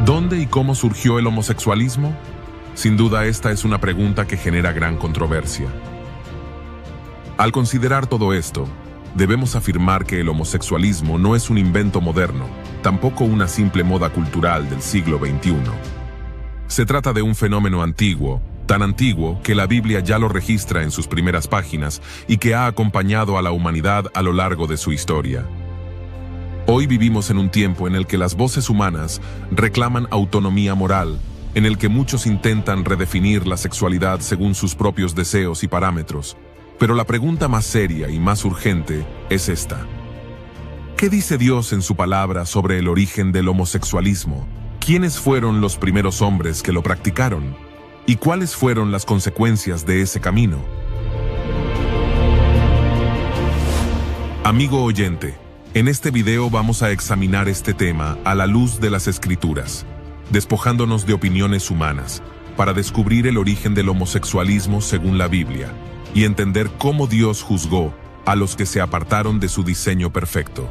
¿Dónde y cómo surgió el homosexualismo? Sin duda esta es una pregunta que genera gran controversia. Al considerar todo esto, debemos afirmar que el homosexualismo no es un invento moderno, tampoco una simple moda cultural del siglo XXI. Se trata de un fenómeno antiguo, tan antiguo que la Biblia ya lo registra en sus primeras páginas y que ha acompañado a la humanidad a lo largo de su historia. Hoy vivimos en un tiempo en el que las voces humanas reclaman autonomía moral, en el que muchos intentan redefinir la sexualidad según sus propios deseos y parámetros. Pero la pregunta más seria y más urgente es esta. ¿Qué dice Dios en su palabra sobre el origen del homosexualismo? ¿Quiénes fueron los primeros hombres que lo practicaron? ¿Y cuáles fueron las consecuencias de ese camino? Amigo oyente, en este video vamos a examinar este tema a la luz de las Escrituras, despojándonos de opiniones humanas, para descubrir el origen del homosexualismo según la Biblia, y entender cómo Dios juzgó a los que se apartaron de su diseño perfecto.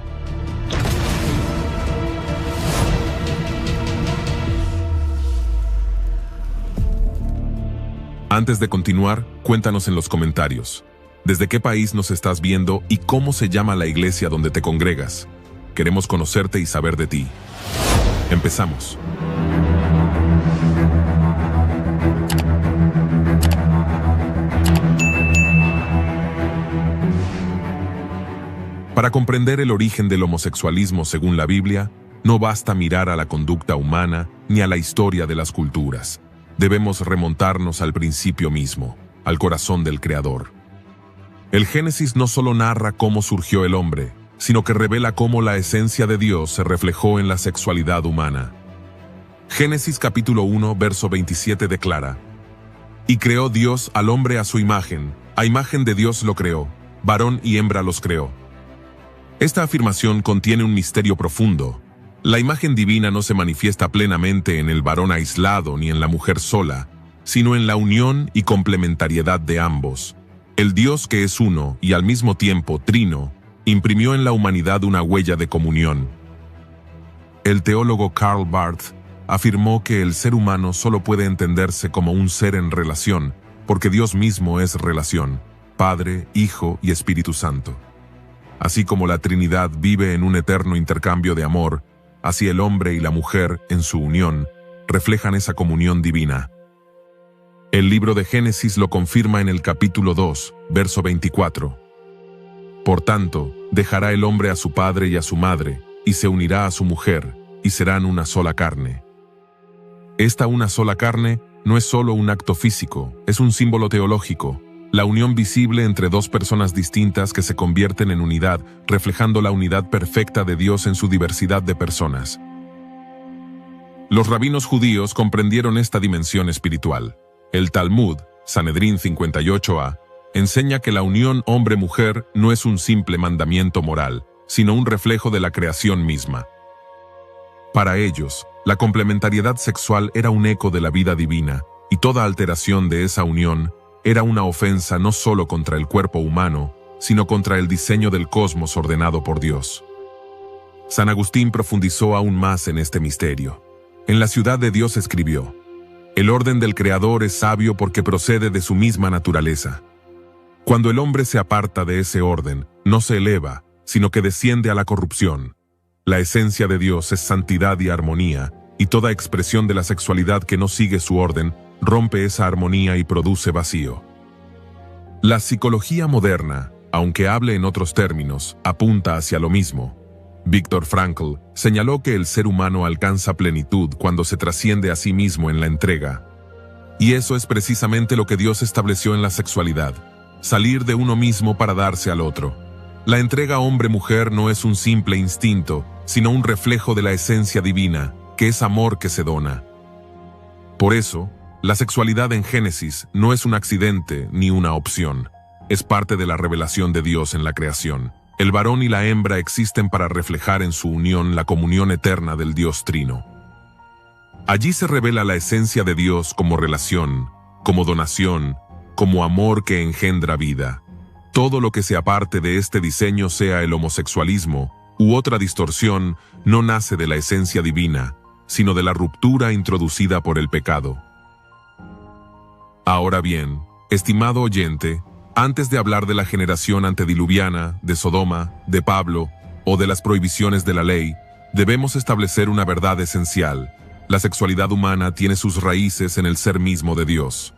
Antes de continuar, cuéntanos en los comentarios, ¿desde qué país nos estás viendo y cómo se llama la iglesia donde te congregas? Queremos conocerte y saber de ti. Empezamos. Para comprender el origen del homosexualismo según la Biblia, no basta mirar a la conducta humana ni a la historia de las culturas. Debemos remontarnos al principio mismo, al corazón del Creador. El Génesis no solo narra cómo surgió el hombre, sino que revela cómo la esencia de Dios se reflejó en la sexualidad humana. Génesis capítulo 1, verso 27 declara: «Y creó Dios al hombre a su imagen de Dios lo creó, varón y hembra los creó». Esta afirmación contiene un misterio profundo. La imagen divina no se manifiesta plenamente en el varón aislado ni en la mujer sola, sino en la unión y complementariedad de ambos. El Dios que es uno y al mismo tiempo trino, imprimió en la humanidad una huella de comunión. El teólogo Karl Barth afirmó que el ser humano solo puede entenderse como un ser en relación, porque Dios mismo es relación, Padre, Hijo y Espíritu Santo. Así como la Trinidad vive en un eterno intercambio de amor, así el hombre y la mujer, en su unión, reflejan esa comunión divina. El libro de Génesis lo confirma en el capítulo 2, verso 24. Por tanto, dejará el hombre a su padre y a su madre, y se unirá a su mujer, y serán una sola carne. Esta una sola carne no es solo un acto físico, es un símbolo teológico, la unión visible entre dos personas distintas que se convierten en unidad, reflejando la unidad perfecta de Dios en su diversidad de personas. Los rabinos judíos comprendieron esta dimensión espiritual. El Talmud, Sanedrín 58a, enseña que la unión hombre-mujer no es un simple mandamiento moral, sino un reflejo de la creación misma. Para ellos, la complementariedad sexual era un eco de la vida divina, y toda alteración de esa unión era una ofensa no solo contra el cuerpo humano, sino contra el diseño del cosmos ordenado por Dios. San Agustín profundizó aún más en este misterio. En la ciudad de Dios escribió: «El orden del Creador es sabio porque procede de su misma naturaleza». Cuando el hombre se aparta de ese orden, no se eleva, sino que desciende a la corrupción. La esencia de Dios es santidad y armonía, y toda expresión de la sexualidad que no sigue su orden rompe esa armonía y produce vacío. La psicología moderna, aunque hable en otros términos, apunta hacia lo mismo. Viktor Frankl señaló que el ser humano alcanza plenitud cuando se trasciende a sí mismo en la entrega. Y eso es precisamente lo que Dios estableció en la sexualidad: salir de uno mismo para darse al otro. La entrega hombre-mujer no es un simple instinto, sino un reflejo de la esencia divina, que es amor que se dona. Por eso, la sexualidad en Génesis no es un accidente ni una opción. Es parte de la revelación de Dios en la creación. El varón y la hembra existen para reflejar en su unión la comunión eterna del Dios Trino. Allí se revela la esencia de Dios como relación, como donación, como amor que engendra vida. Todo lo que se aparte de este diseño, sea el homosexualismo u otra distorsión, no nace de la esencia divina, sino de la ruptura introducida por el pecado. Ahora bien, estimado oyente, antes de hablar de la generación antediluviana, de Sodoma, de Pablo o de las prohibiciones de la ley, debemos establecer una verdad esencial. La sexualidad humana tiene sus raíces en el ser mismo de Dios.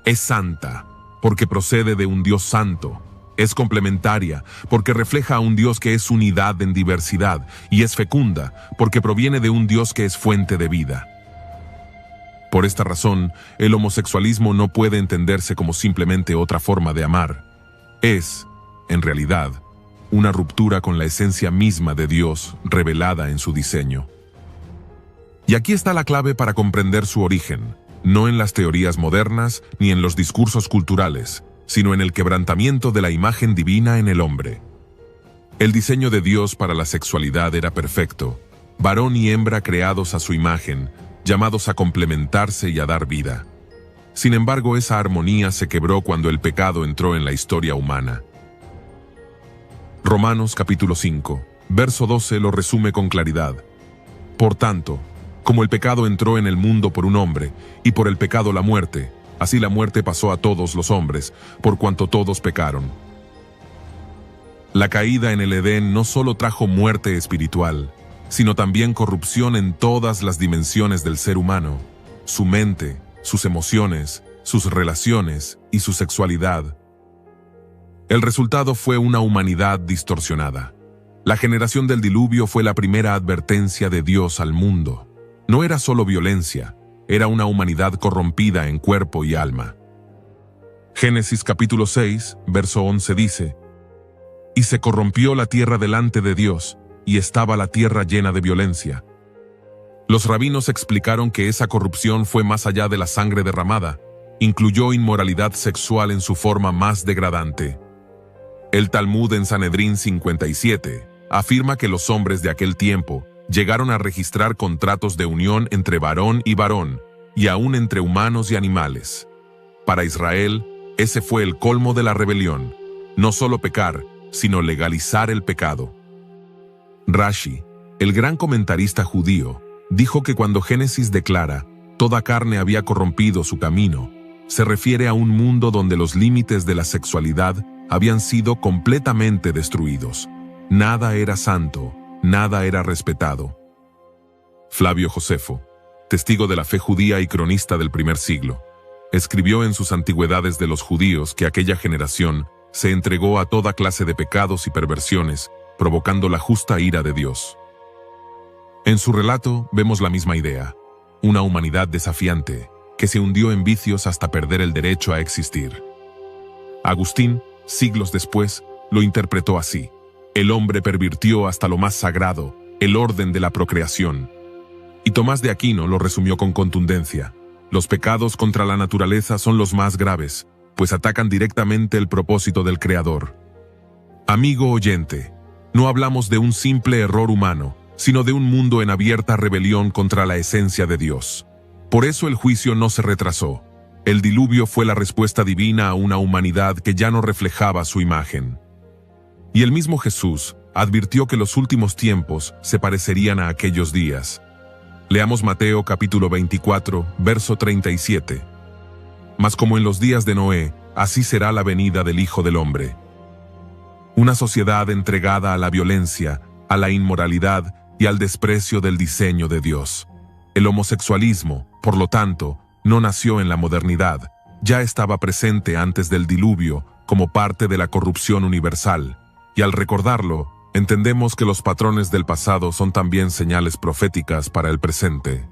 Es santa, porque procede de un Dios santo. Es complementaria, porque refleja a un Dios que es unidad en diversidad, y es fecunda, porque proviene de un Dios que es fuente de vida. Por esta razón, el homosexualismo no puede entenderse como simplemente otra forma de amar. Es, en realidad, una ruptura con la esencia misma de Dios revelada en su diseño. Y aquí está la clave para comprender su origen, no en las teorías modernas ni en los discursos culturales, sino en el quebrantamiento de la imagen divina en el hombre. El diseño de Dios para la sexualidad era perfecto, varón y hembra creados a su imagen, llamados a complementarse y a dar vida. Sin embargo, esa armonía se quebró cuando el pecado entró en la historia humana. Romanos capítulo 5, verso 12 lo resume con claridad. Por tanto, como el pecado entró en el mundo por un hombre, y por el pecado la muerte, así la muerte pasó a todos los hombres, por cuanto todos pecaron. La caída en el Edén no solo trajo muerte espiritual, sino también corrupción en todas las dimensiones del ser humano, su mente, sus emociones, sus relaciones y su sexualidad. El resultado fue una humanidad distorsionada. La generación del diluvio fue la primera advertencia de Dios al mundo. No era solo violencia, era una humanidad corrompida en cuerpo y alma. Génesis capítulo 6, verso 11 dice: «Y se corrompió la tierra delante de Dios, y estaba la tierra llena de violencia». Los rabinos explicaron que esa corrupción fue más allá de la sangre derramada, incluyó inmoralidad sexual en su forma más degradante. El Talmud en Sanedrín 57 afirma que los hombres de aquel tiempo llegaron a registrar contratos de unión entre varón, y aún entre humanos y animales. Para Israel, ese fue el colmo de la rebelión, no solo pecar, sino legalizar el pecado. Rashi, el gran comentarista judío, dijo que cuando Génesis declara «toda carne había corrompido su camino», se refiere a un mundo donde los límites de la sexualidad habían sido completamente destruidos. Nada era santo, nada era respetado. Flavio Josefo, testigo de la fe judía y cronista del primer siglo, escribió en sus Antigüedades de los judíos que aquella generación se entregó a toda clase de pecados y perversiones, provocando la justa ira de Dios. En su relato vemos la misma idea, una humanidad desafiante, que se hundió en vicios hasta perder el derecho a existir. Agustín, siglos después, lo interpretó así: el hombre pervirtió hasta lo más sagrado, el orden de la procreación. Y Tomás de Aquino lo resumió con contundencia: los pecados contra la naturaleza son los más graves, pues atacan directamente el propósito del Creador. Amigo oyente, no hablamos de un simple error humano, sino de un mundo en abierta rebelión contra la esencia de Dios. Por eso el juicio no se retrasó. El diluvio fue la respuesta divina a una humanidad que ya no reflejaba su imagen. Y el mismo Jesús advirtió que los últimos tiempos se parecerían a aquellos días. Leamos Mateo capítulo 24, verso 37. Mas como en los días de Noé, así será la venida del Hijo del Hombre. Una sociedad entregada a la violencia, a la inmoralidad y al desprecio del diseño de Dios. El homosexualismo, por lo tanto, no nació en la modernidad, ya estaba presente antes del diluvio como parte de la corrupción universal, y al recordarlo, entendemos que los patrones del pasado son también señales proféticas para el presente.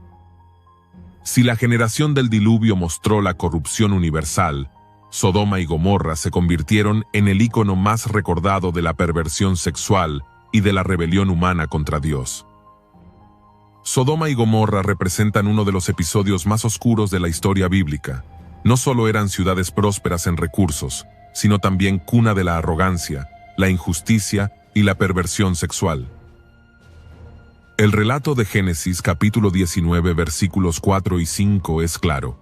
Si la generación del diluvio mostró la corrupción universal, Sodoma y Gomorra se convirtieron en el ícono más recordado de la perversión sexual y de la rebelión humana contra Dios. Sodoma y Gomorra representan uno de los episodios más oscuros de la historia bíblica. No solo eran ciudades prósperas en recursos, sino también cuna de la arrogancia, la injusticia y la perversión sexual. El relato de Génesis capítulo 19 versículos 4 y 5 es claro.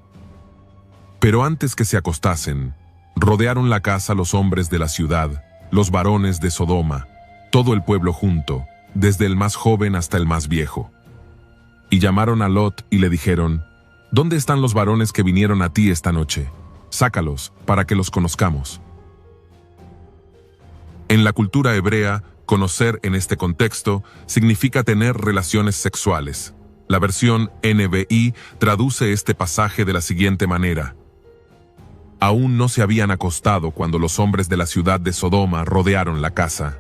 Pero antes que se acostasen, rodearon la casa los hombres de la ciudad, los varones de Sodoma, todo el pueblo junto, desde el más joven hasta el más viejo. Y llamaron a Lot y le dijeron: ¿Dónde están los varones que vinieron a ti esta noche? Sácalos, para que los conozcamos. En la cultura hebrea, conocer en este contexto significa tener relaciones sexuales. La versión NBI traduce este pasaje de la siguiente manera: Aún no se habían acostado cuando los hombres de la ciudad de Sodoma rodearon la casa.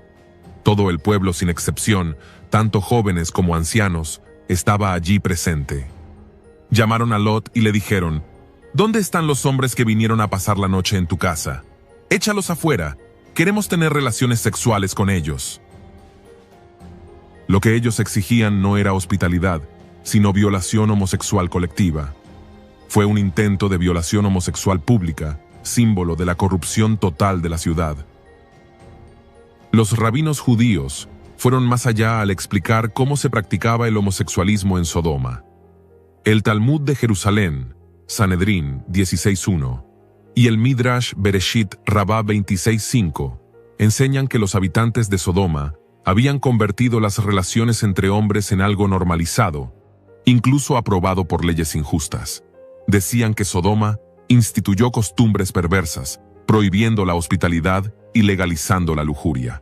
Todo el pueblo sin excepción, tanto jóvenes como ancianos, estaba allí presente. Llamaron a Lot y le dijeron: ¿Dónde están los hombres que vinieron a pasar la noche en tu casa? Échalos afuera, queremos tener relaciones sexuales con ellos. Lo que ellos exigían no era hospitalidad, sino violación homosexual colectiva. Fue un intento de violación homosexual pública, símbolo de la corrupción total de la ciudad. Los rabinos judíos fueron más allá al explicar cómo se practicaba el homosexualismo en Sodoma. El Talmud de Jerusalén, Sanedrín 16.1, y el Midrash Bereshit Rabá 26.5 enseñan que los habitantes de Sodoma habían convertido las relaciones entre hombres en algo normalizado, incluso aprobado por leyes injustas. Decían que Sodoma instituyó costumbres perversas, prohibiendo la hospitalidad y legalizando la lujuria.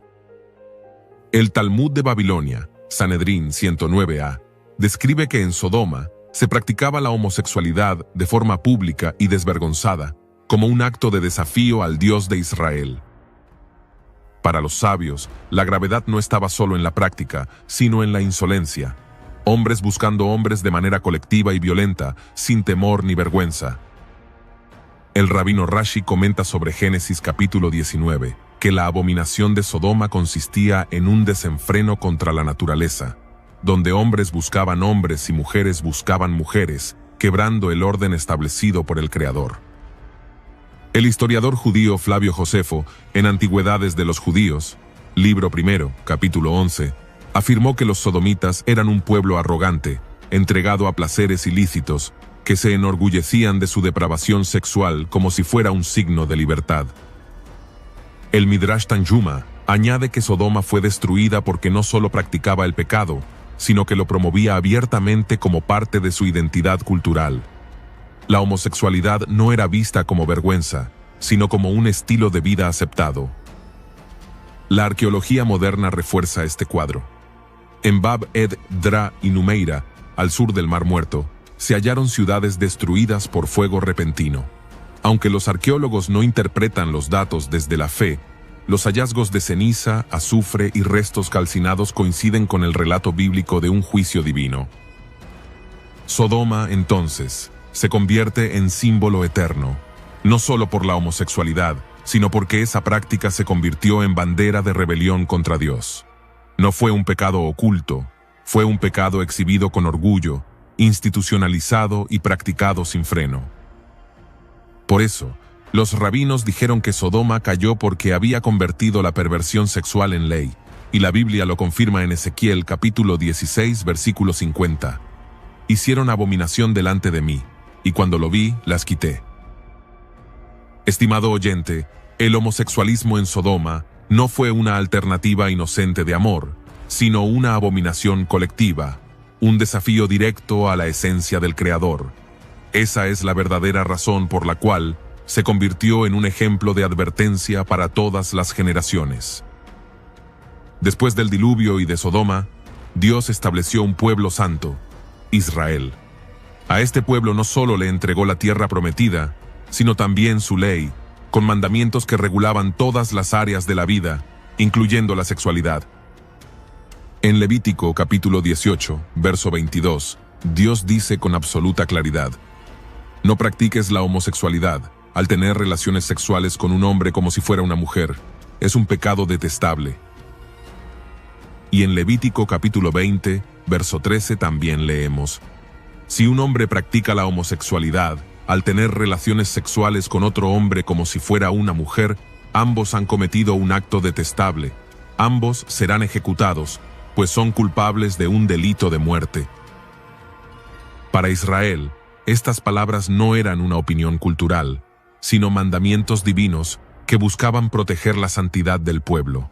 El Talmud de Babilonia, Sanedrín 109a, describe que en Sodoma se practicaba la homosexualidad de forma pública y desvergonzada, como un acto de desafío al Dios de Israel. Para los sabios, la gravedad no estaba solo en la práctica, sino en la insolencia. Hombres buscando hombres de manera colectiva y violenta, sin temor ni vergüenza. El rabino Rashi comenta sobre Génesis capítulo 19, que la abominación de Sodoma consistía en un desenfreno contra la naturaleza, donde hombres buscaban hombres y mujeres buscaban mujeres, quebrando el orden establecido por el Creador. El historiador judío Flavio Josefo, en Antigüedades de los Judíos, libro primero, capítulo 11, afirmó que los sodomitas eran un pueblo arrogante, entregado a placeres ilícitos, que se enorgullecían de su depravación sexual como si fuera un signo de libertad. El Midrash Tanjuma añade que Sodoma fue destruida porque no solo practicaba el pecado, sino que lo promovía abiertamente como parte de su identidad cultural. La homosexualidad no era vista como vergüenza, sino como un estilo de vida aceptado. La arqueología moderna refuerza este cuadro. En Bab ed-Dra y Numeira, al sur del Mar Muerto, se hallaron ciudades destruidas por fuego repentino. Aunque los arqueólogos no interpretan los datos desde la fe, los hallazgos de ceniza, azufre y restos calcinados coinciden con el relato bíblico de un juicio divino. Sodoma, entonces, se convierte en símbolo eterno, no solo por la homosexualidad, sino porque esa práctica se convirtió en bandera de rebelión contra Dios. No fue un pecado oculto, fue un pecado exhibido con orgullo, institucionalizado y practicado sin freno. Por eso, los rabinos dijeron que Sodoma cayó porque había convertido la perversión sexual en ley, y la Biblia lo confirma en Ezequiel capítulo 16, versículo 50. Hicieron abominación delante de mí, y cuando lo vi, las quité. Estimado oyente, el homosexualismo en Sodoma no fue una alternativa inocente de amor, sino una abominación colectiva, un desafío directo a la esencia del Creador. Esa es la verdadera razón por la cual se convirtió en un ejemplo de advertencia para todas las generaciones. Después del diluvio y de Sodoma, Dios estableció un pueblo santo, Israel. A este pueblo no solo le entregó la tierra prometida, sino también su ley, con mandamientos que regulaban todas las áreas de la vida, incluyendo la sexualidad. En Levítico capítulo 18, verso 22, Dios dice con absoluta claridad: no practiques la homosexualidad al tener relaciones sexuales con un hombre como si fuera una mujer. Es un pecado detestable. Y en Levítico capítulo 20, verso 13 también leemos: si un hombre practica la homosexualidad al tener relaciones sexuales con otro hombre como si fuera una mujer, ambos han cometido un acto detestable. Ambos serán ejecutados, pues son culpables de un delito de muerte. Para Israel, estas palabras no eran una opinión cultural, sino mandamientos divinos que buscaban proteger la santidad del pueblo.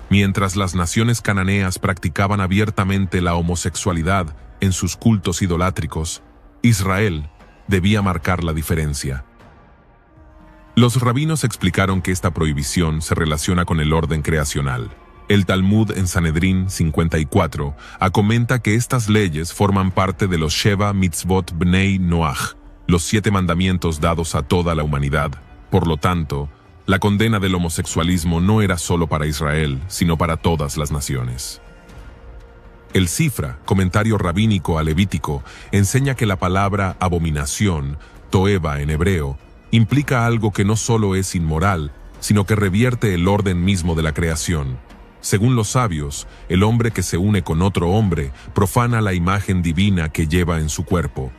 Mientras las naciones cananeas practicaban abiertamente la homosexualidad, en sus cultos idolátricos, Israel debía marcar la diferencia. Los rabinos explicaron que esta prohibición se relaciona con el orden creacional. El Talmud en Sanedrín 54 comenta que estas leyes forman parte de los Sheva Mitzvot Bnei Noach, los 7 mandamientos dados a toda la humanidad. Por lo tanto, la condena del homosexualismo no era solo para Israel, sino para todas las naciones. El Sifra, comentario rabínico a Levítico, enseña que la palabra abominación, toeva en hebreo, implica algo que no solo es inmoral, sino que revierte el orden mismo de la creación. Según los sabios, el hombre que se une con otro hombre profana la imagen divina que lleva en su cuerpo.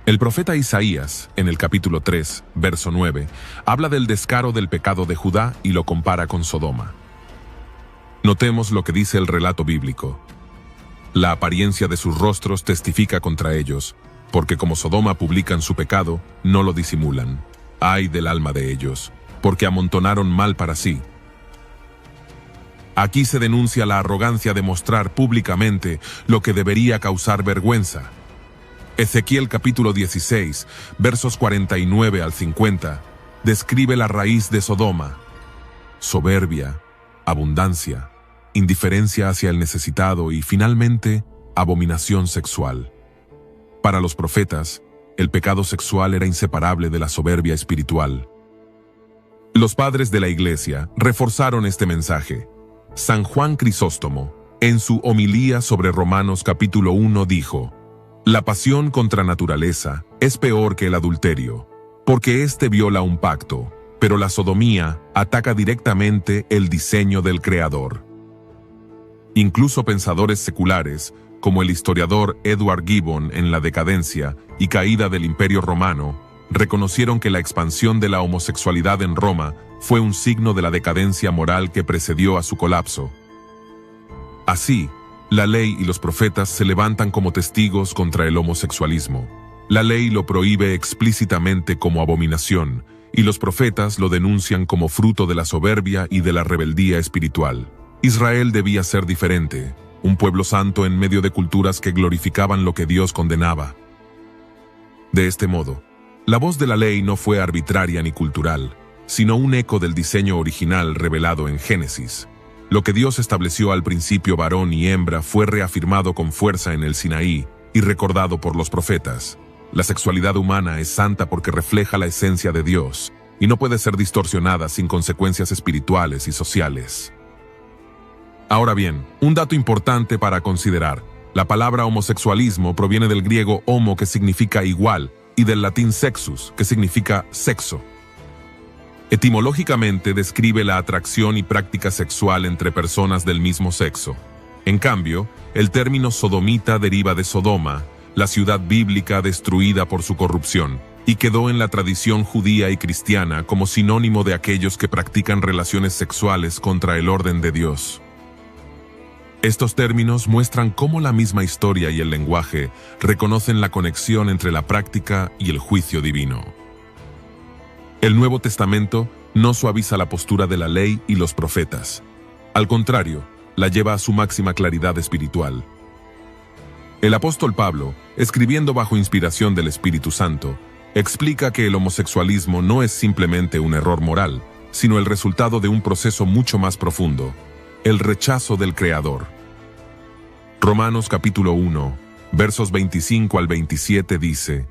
El profeta Isaías, en el capítulo 3, verso 9, habla del descaro del pecado de Judá y lo compara con Sodoma. Notemos lo que dice el relato bíblico. La apariencia de sus rostros testifica contra ellos, porque como Sodoma publican su pecado, no lo disimulan. Ay del alma de ellos, porque amontonaron mal para sí. Aquí se denuncia la arrogancia de mostrar públicamente lo que debería causar vergüenza. Ezequiel capítulo 16, versos 49 al 50, describe la raíz de Sodoma: soberbia, abundancia, indiferencia hacia el necesitado y, finalmente, abominación sexual. Para los profetas, el pecado sexual era inseparable de la soberbia espiritual. Los padres de la Iglesia reforzaron este mensaje. San Juan Crisóstomo, en su homilía sobre Romanos capítulo 1, dijo: «La pasión contra naturaleza es peor que el adulterio, porque éste viola un pacto, pero la sodomía ataca directamente el diseño del Creador». Incluso pensadores seculares, como el historiador Edward Gibbon en La decadencia y caída del Imperio Romano, reconocieron que la expansión de la homosexualidad en Roma fue un signo de la decadencia moral que precedió a su colapso. Así, la ley y los profetas se levantan como testigos contra el homosexualismo. La ley lo prohíbe explícitamente como abominación, y los profetas lo denuncian como fruto de la soberbia y de la rebeldía espiritual. Israel debía ser diferente, un pueblo santo en medio de culturas que glorificaban lo que Dios condenaba. De este modo, la voz de la ley no fue arbitraria ni cultural, sino un eco del diseño original revelado en Génesis. Lo que Dios estableció al principio varón y hembra fue reafirmado con fuerza en el Sinaí y recordado por los profetas. La sexualidad humana es santa porque refleja la esencia de Dios y no puede ser distorsionada sin consecuencias espirituales y sociales. Ahora bien, un dato importante para considerar: la palabra homosexualismo proviene del griego homo, que significa igual, y del latín sexus, que significa sexo. Etimológicamente describe la atracción y práctica sexual entre personas del mismo sexo. En cambio, el término sodomita deriva de Sodoma, la ciudad bíblica destruida por su corrupción, y quedó en la tradición judía y cristiana como sinónimo de aquellos que practican relaciones sexuales contra el orden de Dios. Estos términos muestran cómo la misma historia y el lenguaje reconocen la conexión entre la práctica y el juicio divino. El Nuevo Testamento no suaviza la postura de la ley y los profetas. Al contrario, la lleva a su máxima claridad espiritual. El apóstol Pablo, escribiendo bajo inspiración del Espíritu Santo, explica que el homosexualismo no es simplemente un error moral, sino el resultado de un proceso mucho más profundo: el rechazo del Creador. Romanos capítulo 1, versos 25 al 27 dice: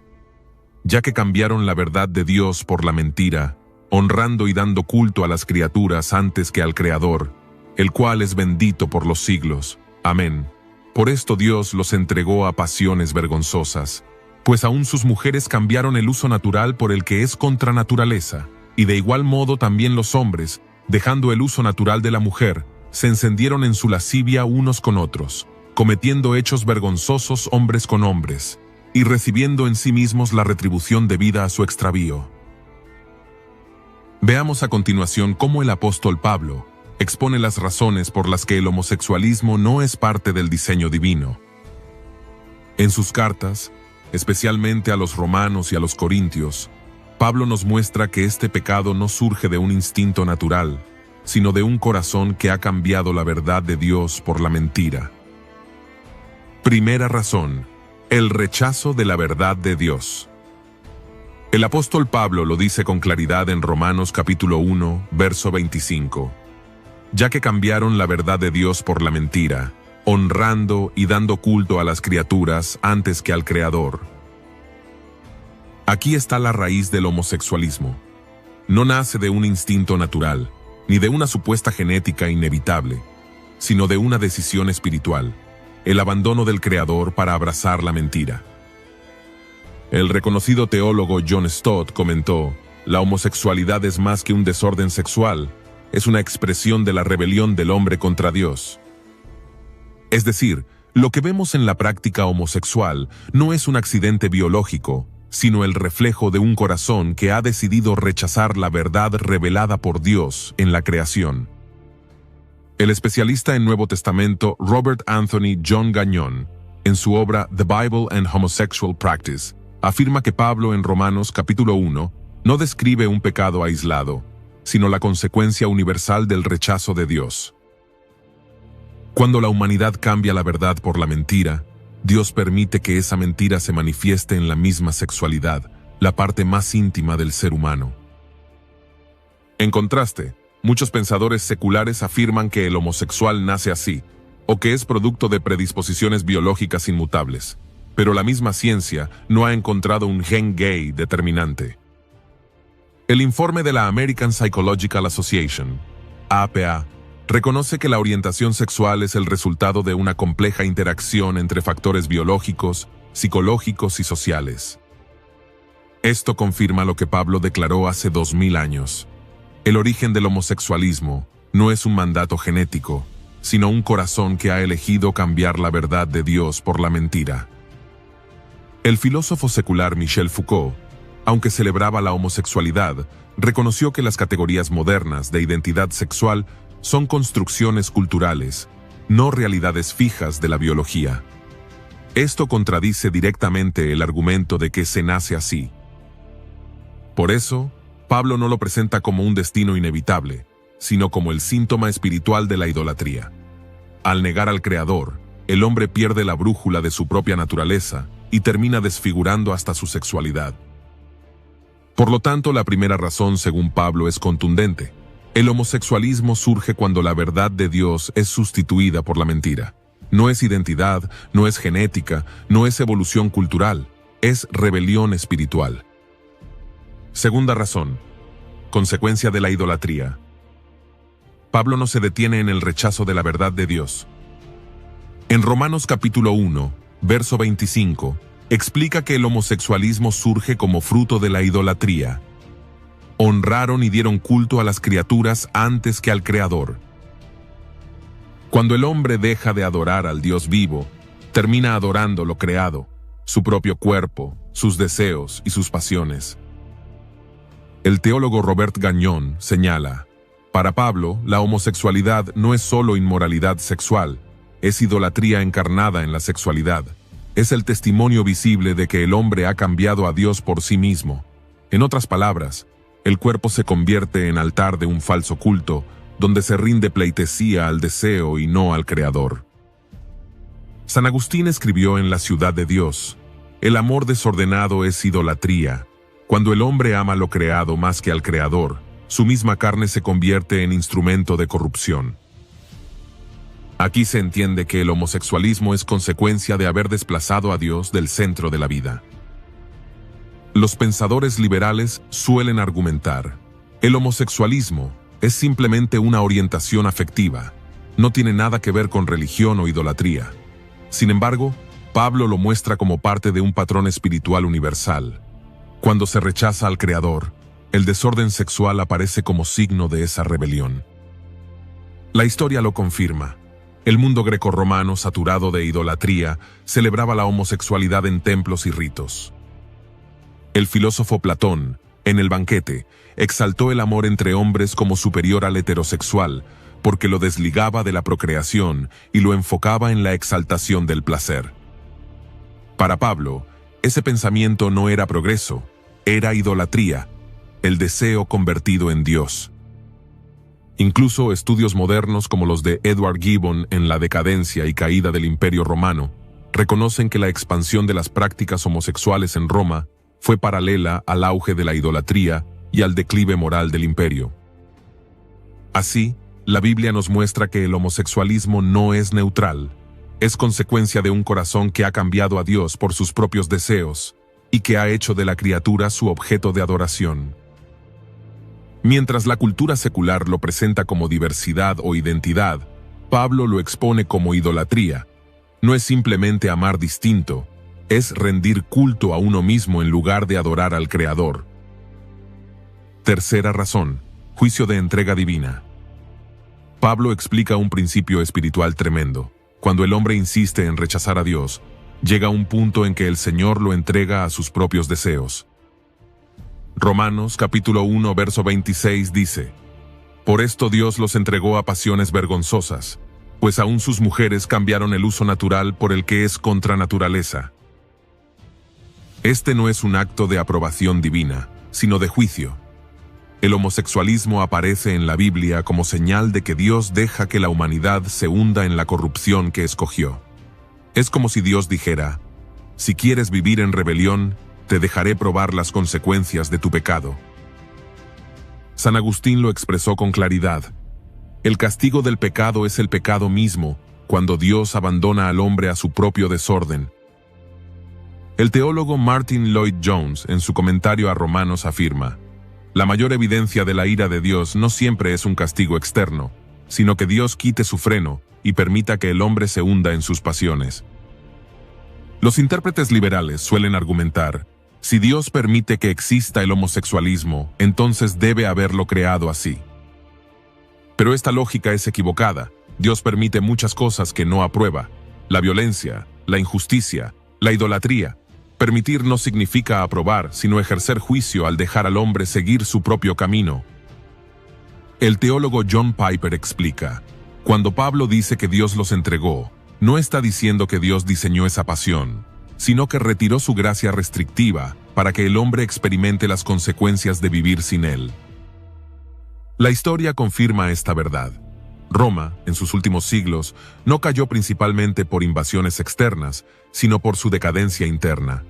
«Ya que cambiaron la verdad de Dios por la mentira, honrando y dando culto a las criaturas antes que al Creador, el cual es bendito por los siglos. Amén. Por esto Dios los entregó a pasiones vergonzosas, pues aún sus mujeres cambiaron el uso natural por el que es contra naturaleza, y de igual modo también los hombres, dejando el uso natural de la mujer, se encendieron en su lascivia unos con otros, cometiendo hechos vergonzosos hombres con hombres, y recibiendo en sí mismos la retribución debida a su extravío». Veamos a continuación cómo el apóstol Pablo expone las razones por las que el homosexualismo no es parte del diseño divino. En sus cartas, especialmente a los romanos y a los corintios, Pablo nos muestra que este pecado no surge de un instinto natural, sino de un corazón que ha cambiado la verdad de Dios por la mentira. Primera razón: el rechazo de la verdad de Dios. El apóstol Pablo lo dice con claridad en Romanos capítulo 1, verso 25. Ya que cambiaron la verdad de Dios por la mentira, honrando y dando culto a las criaturas antes que al Creador. Aquí está la raíz del homosexualismo. No nace de un instinto natural, ni de una supuesta genética inevitable, sino de una decisión espiritual, el abandono del Creador para abrazar la mentira. El reconocido teólogo John Stott comentó: la homosexualidad es más que un desorden sexual, es una expresión de la rebelión del hombre contra Dios. Es decir, lo que vemos en la práctica homosexual no es un accidente biológico, sino el reflejo de un corazón que ha decidido rechazar la verdad revelada por Dios en la creación. El especialista en Nuevo Testamento Robert Anthony John Gagnon, en su obra The Bible and Homosexual Practice, afirma que Pablo en Romanos capítulo 1 no describe un pecado aislado, sino la consecuencia universal del rechazo de Dios. Cuando la humanidad cambia la verdad por la mentira, Dios permite que esa mentira se manifieste en la misma sexualidad, la parte más íntima del ser humano. En contraste, muchos pensadores seculares afirman que el homosexual nace así, o que es producto de predisposiciones biológicas inmutables, pero la misma ciencia no ha encontrado un gen gay determinante. El informe de la American Psychological Association, APA, reconoce que la orientación sexual es el resultado de una compleja interacción entre factores biológicos, psicológicos y sociales. Esto confirma lo que Pablo declaró hace 2000 años. El origen del homosexualismo no es un mandato genético, sino un corazón que ha elegido cambiar la verdad de Dios por la mentira. El filósofo secular Michel Foucault, aunque celebraba la homosexualidad, reconoció que las categorías modernas de identidad sexual son construcciones culturales, no realidades fijas de la biología. Esto contradice directamente el argumento de que se nace así. Por eso, Pablo no lo presenta como un destino inevitable, sino como el síntoma espiritual de la idolatría. Al negar al Creador, el hombre pierde la brújula de su propia naturaleza y termina desfigurando hasta su sexualidad. Por lo tanto, la primera razón, según Pablo, es contundente. El homosexualismo surge cuando la verdad de Dios es sustituida por la mentira. No es identidad, no es genética, no es evolución cultural, es rebelión espiritual. Segunda razón, consecuencia de la idolatría. Pablo no se detiene en el rechazo de la verdad de Dios. En Romanos capítulo 1, verso 25, explica que el homosexualismo surge como fruto de la idolatría. Honraron y dieron culto a las criaturas antes que al Creador. Cuando el hombre deja de adorar al Dios vivo, termina adorando lo creado, su propio cuerpo, sus deseos y sus pasiones. El teólogo Robert Gagnon señala: para Pablo, la homosexualidad no es solo inmoralidad sexual, es idolatría encarnada en la sexualidad. Es el testimonio visible de que el hombre ha cambiado a Dios por sí mismo. En otras palabras, el cuerpo se convierte en altar de un falso culto, donde se rinde pleitesía al deseo y no al Creador. San Agustín escribió en La Ciudad de Dios: el amor desordenado es idolatría. Cuando el hombre ama lo creado más que al Creador, su misma carne se convierte en instrumento de corrupción. Aquí se entiende que el homosexualismo es consecuencia de haber desplazado a Dios del centro de la vida. Los pensadores liberales suelen argumentar: el homosexualismo es simplemente una orientación afectiva, no tiene nada que ver con religión o idolatría. Sin embargo, Pablo lo muestra como parte de un patrón espiritual universal. Cuando se rechaza al Creador, el desorden sexual aparece como signo de esa rebelión. La historia lo confirma. El mundo grecorromano, saturado de idolatría, celebraba la homosexualidad en templos y ritos. El filósofo Platón, en El Banquete, exaltó el amor entre hombres como superior al heterosexual, porque lo desligaba de la procreación y lo enfocaba en la exaltación del placer. Para Pablo, ese pensamiento no era progreso, era idolatría, el deseo convertido en Dios. Incluso estudios modernos como los de Edward Gibbon en la decadencia y caída del Imperio Romano reconocen que la expansión de las prácticas homosexuales en Roma fue paralela al auge de la idolatría y al declive moral del imperio. Así, la Biblia nos muestra que el homosexualismo no es neutral, es consecuencia de un corazón que ha cambiado a Dios por sus propios deseos y que ha hecho de la criatura su objeto de adoración. Mientras la cultura secular lo presenta como diversidad o identidad, Pablo lo expone como idolatría. No es simplemente amar distinto, es rendir culto a uno mismo en lugar de adorar al Creador. Tercera razón, juicio de entrega divina. Pablo explica un principio espiritual tremendo. Cuando el hombre insiste en rechazar a Dios, llega un punto en que el Señor lo entrega a sus propios deseos. Romanos capítulo 1 verso 26 dice: Por esto Dios los entregó a pasiones vergonzosas, pues aún sus mujeres cambiaron el uso natural por el que es contra naturaleza. Este no es un acto de aprobación divina, sino de juicio. El homosexualismo aparece en la Biblia como señal de que Dios deja que la humanidad se hunda en la corrupción que escogió. Es como si Dios dijera: si quieres vivir en rebelión, te dejaré probar las consecuencias de tu pecado. San Agustín lo expresó con claridad: el castigo del pecado es el pecado mismo, cuando Dios abandona al hombre a su propio desorden. El teólogo Martin Lloyd-Jones, en su comentario a Romanos, afirma: la mayor evidencia de la ira de Dios no siempre es un castigo externo, sino que Dios quite su freno y permita que el hombre se hunda en sus pasiones. Los intérpretes liberales suelen argumentar: si Dios permite que exista el homosexualismo, entonces debe haberlo creado así. Pero esta lógica es equivocada. Dios permite muchas cosas que no aprueba: la violencia, la injusticia, la idolatría. Permitir no significa aprobar, sino ejercer juicio al dejar al hombre seguir su propio camino. El teólogo John Piper explica: cuando Pablo dice que Dios los entregó, no está diciendo que Dios diseñó esa pasión, sino que retiró su gracia restrictiva para que el hombre experimente las consecuencias de vivir sin él. La historia confirma esta verdad. Roma, en sus últimos siglos, no cayó principalmente por invasiones externas, sino por su decadencia interna.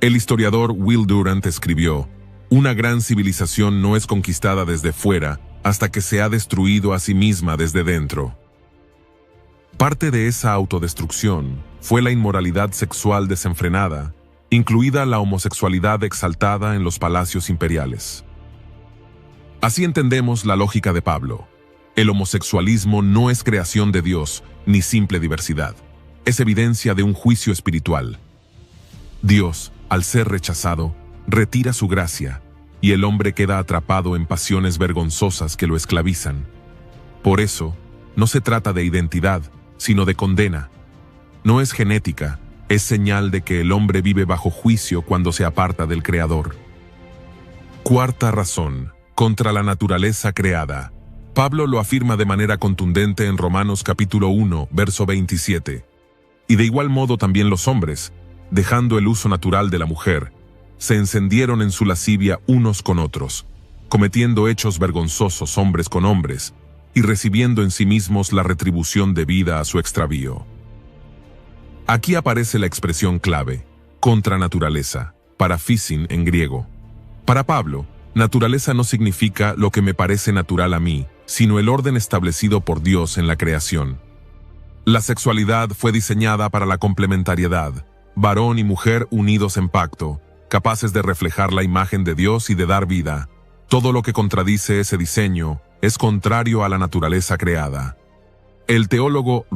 El historiador Will Durant escribió: una gran civilización no es conquistada desde fuera hasta que se ha destruido a sí misma desde dentro. Parte de esa autodestrucción fue la inmoralidad sexual desenfrenada, incluida la homosexualidad exaltada en los palacios imperiales. Así entendemos la lógica de Pablo. El homosexualismo no es creación de Dios ni simple diversidad. Es evidencia de un juicio espiritual. Dios, al ser rechazado, retira su gracia, y el hombre queda atrapado en pasiones vergonzosas que lo esclavizan. Por eso, no se trata de identidad, sino de condena. No es genética, es señal de que el hombre vive bajo juicio cuando se aparta del Creador. Cuarta razón, contra la naturaleza creada. Pablo lo afirma de manera contundente en Romanos capítulo 1, verso 27. Y de igual modo también los hombres, dejando el uso natural de la mujer, se encendieron en su lascivia unos con otros, cometiendo hechos vergonzosos hombres con hombres, y recibiendo en sí mismos la retribución debida a su extravío. Aquí aparece la expresión clave, contra naturaleza, paraphysin en griego. Para Pablo, naturaleza no significa lo que me parece natural a mí, sino el orden establecido por Dios en la creación. La sexualidad fue diseñada para la complementariedad, varón y mujer unidos en pacto, capaces de reflejar la imagen de Dios y de dar vida. Todo lo que contradice ese diseño es contrario a la naturaleza creada. El teólogo